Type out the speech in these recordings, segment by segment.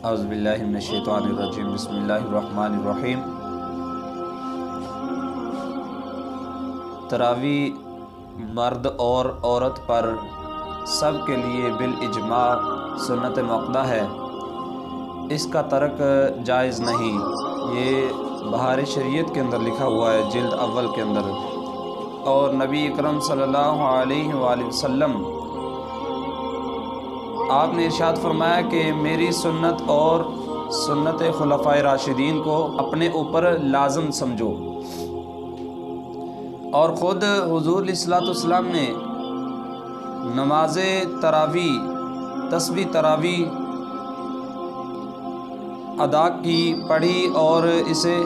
اعوذ باللہ من الشیطان الرجیم بسم اللہ الرحمن الرحیم۔ تراویح مرد اور عورت پر سب کے لیے بالاجماع سنت موقدہ ہے، اس کا ترک جائز نہیں۔ یہ بہار شریعت کے اندر لکھا ہوا ہے جلد اول کے اندر، اور نبی اکرم صلی اللہ علیہ وآلہ وسلم آپ نے ارشاد فرمایا کہ میری سنت اور سنت خلفائے راشدین کو اپنے اوپر لازم سمجھو، اور خود حضور علیہ الصلوۃ والسلام نے نماز تراویح تسبیح تراویح ادا کی پڑھی اور اسے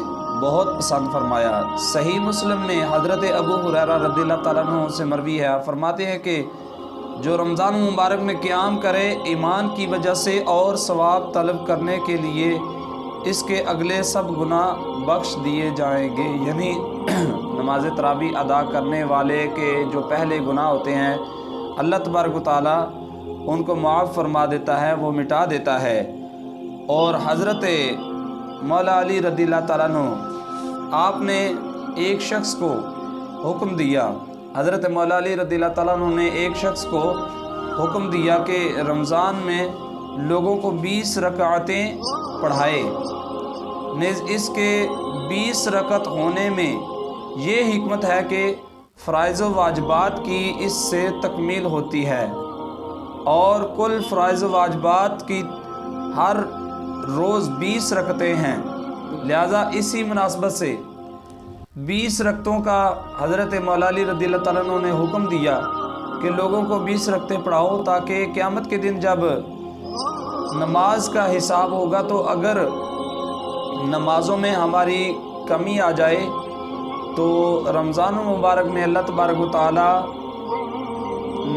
بہت پسند فرمایا۔ صحیح مسلم میں حضرت ابو ہریرہ رضی اللہ تعالیٰ عنہ سے مروی ہے، فرماتے ہیں کہ جو رمضان مبارک میں قیام کرے ایمان کی وجہ سے اور ثواب طلب کرنے کے لیے، اس کے اگلے سب گناہ بخش دیے جائیں گے۔ یعنی نماز تراویح ادا کرنے والے کے جو پہلے گناہ ہوتے ہیں اللہ تبارک و تعالیٰ ان کو معاف فرما دیتا ہے، وہ مٹا دیتا ہے۔ اور حضرت مولا علی رضی اللہ تعالیٰ عنہ آپ نے ایک شخص کو حکم دیا، حضرت مولا علی رضی اللہ تعالیٰ عنہ نے ایک شخص کو حکم دیا کہ رمضان میں لوگوں کو 20 رکعتیں پڑھائے۔ نیز اس کے 20 رکعت ہونے میں یہ حکمت ہے کہ فرائض و واجبات کی اس سے تکمیل ہوتی ہے، اور کل فرائض و واجبات کی ہر روز 20 رکعتیں ہیں، لہذا اسی مناسبت سے 20 رکعتوں کا حضرت مولا علی رضی اللہ تعالیٰ عنہ نے حکم دیا کہ لوگوں کو 20 رکعتیں پڑھاؤ، تاکہ قیامت کے دن جب نماز کا حساب ہوگا تو اگر نمازوں میں ہماری کمی آ جائے تو رمضان المبارک میں اللہ تبارک و تعالیٰ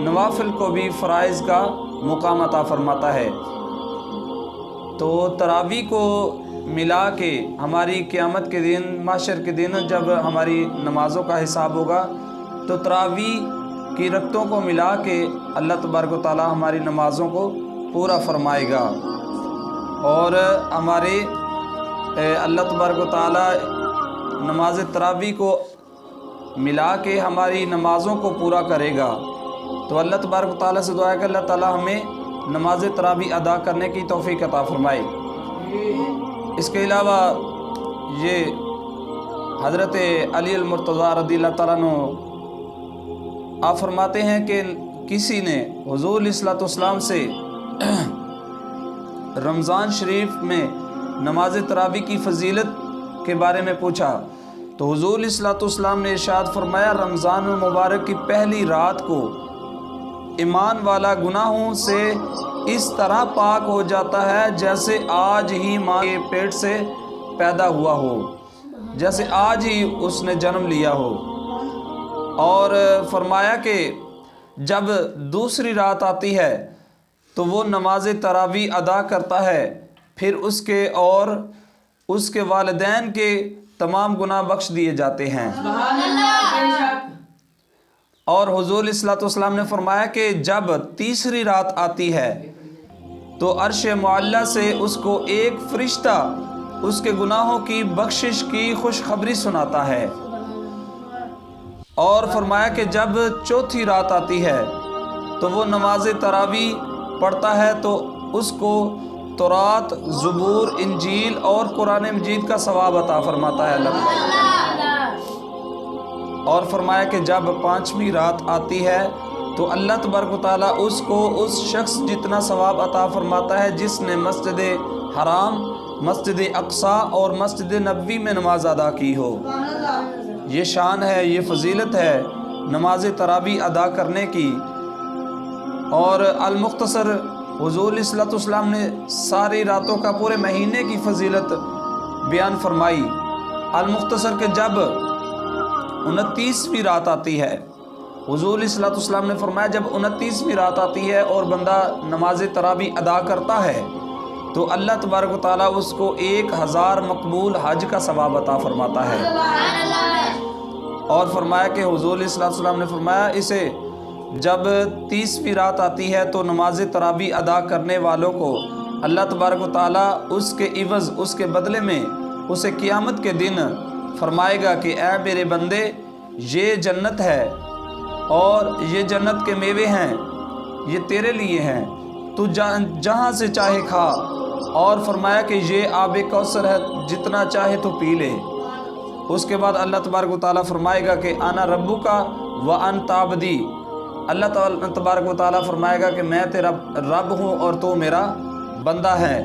نوافل کو بھی فرائض کا مقام عطا فرماتا ہے۔ تو تراویح کو ملا کے ہماری قیامت کے دن، محشر کے دن جب ہماری نمازوں کا حساب ہوگا تو تراویح کی رکعتوں کو ملا کے اللہ تبارک و تعالیٰ ہماری نمازوں کو پورا فرمائے گا، اور ہمارے اللہ تبارک و تعالیٰ نماز تراویح کو ملا کے ہماری نمازوں کو پورا کرے گا۔ تو اللہ تبارک و تعالیٰ سے دعا ہے کہ اللہ تعالیٰ ہمیں نماز تراویح ادا کرنے کی توفیق عطا فرمائے۔ اس کے علاوہ یہ حضرت علی المرتضیٰ رضی اللہ تعالیٰ عنہ آپ فرماتے ہیں کہ کسی نے حضور علیہ الصلوۃ والسلام سے رمضان شریف میں نماز تراویح کی فضیلت کے بارے میں پوچھا، تو حضور علیہ الصلوۃ والسلام نے ارشاد فرمایا رمضان المبارک کی پہلی رات کو ایمان والا گناہوں سے اس طرح پاک ہو جاتا ہے جیسے آج ہی ماں کے پیٹ سے پیدا ہوا ہو، جیسے آج ہی اس نے جنم لیا ہو۔ اور فرمایا کہ جب دوسری رات آتی ہے تو وہ نماز تراویح ادا کرتا ہے، پھر اس کے اور اس کے والدین کے تمام گناہ بخش دیے جاتے ہیں۔ اور حضور علیہ الصلوۃ والسلام نے فرمایا کہ جب تیسری رات آتی ہے تو عرش معلیٰ سے اس کو ایک فرشتہ اس کے گناہوں کی بخشش کی خوشخبری سناتا ہے۔ اور فرمایا کہ جب چوتھی رات آتی ہے تو وہ نماز تراویح پڑھتا ہے تو اس کو تورات، زبور، انجیل اور قرآن مجید کا ثواب عطا فرماتا ہے اللہ تعالیٰ۔ اور فرمایا کہ جب پانچویں رات آتی ہے تو اللہ تبارک و تعالیٰ اس کو اس شخص جتنا ثواب عطا فرماتا ہے جس نے مسجد حرام، مسجد اقصیٰ اور مسجد نبوی میں نماز ادا کی ہو۔ یہ شان ہے، یہ فضیلت ہے نماز تراویح ادا کرنے کی۔ اور المختصر حضور علیہ الصلوۃ والسلام نے ساری راتوں کا پورے مہینے کی فضیلت بیان فرمائی۔ المختصر کہ جب 29ویں رات آتی ہے، حضور علیہ الصلوۃ والسلام نے فرمایا جب 29ویں رات آتی ہے اور بندہ نماز تراویح ادا کرتا ہے تو اللہ تبارک و تعالیٰ اس کو 1000 مقبول حج کا ثواب عطا فرماتا ہے۔ اور فرمایا کہ حضور علیہ الصلوۃ والسلام نے فرمایا اسے جب 30ویں رات آتی ہے تو نماز تراویح ادا کرنے والوں کو اللہ تبارک و تعالیٰ اس کے عوض، اس کے بدلے میں اسے قیامت کے دن فرمائے گا کہ اے میرے بندے، یہ جنت ہے اور یہ جنت کے میوے ہیں، یہ تیرے لیے ہیں، تو جہاں سے چاہے کھا، اور فرمایا کہ یہ آب کوثر ہے، جتنا چاہے تو پی لے۔ اس کے بعد اللہ تبارک و تعالیٰ فرمائے گا کہ انا ربک وانت عبدی، اللہ تعالیٰ تبارک و تعالیٰ فرمائے گا کہ میں تیرا رب ہوں اور تو میرا بندہ ہے۔